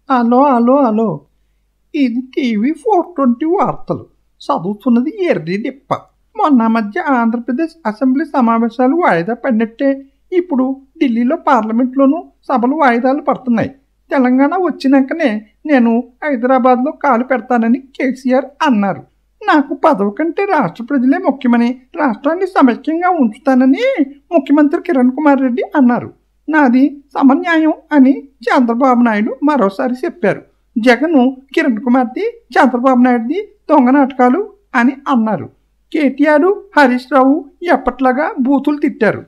Hello hello hello, ఇది TV 420 వార్తలు. చదువుతున్నది ఎర్రి డిప్ప. మొన్న మధ్య ఆంధ్రప్రదేశ్ అసెంబ్లీ సమావేశాలు వాయిదా పడినట్టే ఇప్పుడు ఢిల్లీలో పార్లమెంట్లోనూ సభలు వాయిదాలు పడుతున్నాయి. తెలంగాణ వచ్చినాకనే నేను హైదరాబాద్లో కాలు పెడతానని కేసీఆర్ అన్నారు. నాకు పదవి కంటే రాష్ట్ర ప్రజలే ముఖ్యమని, రాష్ట్రాన్ని సమైక్యంగా ఉంచుతానని ముఖ్యమంత్రి కిరణ్ కుమార్ రెడ్డి అన్నారు. నాది సమన్యాయం అని చంద్రబాబు నాయుడు మరోసారి చెప్పారు. జగన్ కిరణ్ కుమార్ది, చంద్రబాబు నాయుడుది దొంగ నాటకాలు అని అన్నారు. కేటీఆర్, హరీష్ రావు ఎప్పట్లాగా బూతులు తిట్టారు.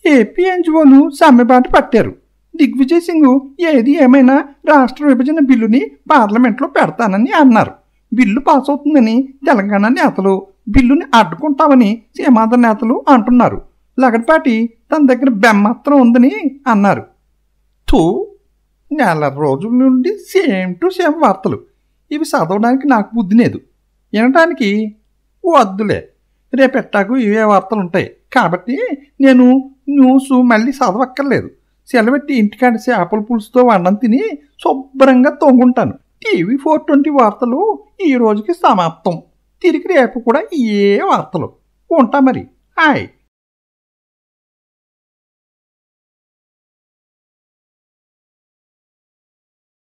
ఏపీ ఎన్జిఓలు సమ్మెబాట పట్టారు. దిగ్విజయ్ సింగ్ ఏది ఏమైనా రాష్ట్ర విభజన బిల్లుని పార్లమెంట్లో పెడతానని అన్నారు. బిల్లు పాస్ అవుతుందని తెలంగాణ నేతలు, బిల్లుని అడ్డుకుంటామని సీమాంధ్ర నేతలు అంటున్నారు. లగడపాటి తన దగ్గర బెమ్మత్రం ఉందని అన్నారు. నెల రోజుల నుండి సేమ్ టు సేమ్ వార్తలు. ఇవి చదవడానికి నాకు బుద్ధి లేదు, వినడానికి వద్దులే. రేపెట్టాకు ఇవే వార్తలు ఉంటాయి కాబట్టి నేను న్యూస్ మళ్ళీ చదవక్కర్లేదు. సెలవెట్టి ఇంటికాడ చేపల పులుసుతో వండం తిని శుభ్రంగా తొంగుంటాను. టీవీ 420 వార్తలు ఈ రోజుకి సమాప్తం. తిరిగి రేపు కూడా ఏ వార్తలు ఉంటా మరి. హాయ్.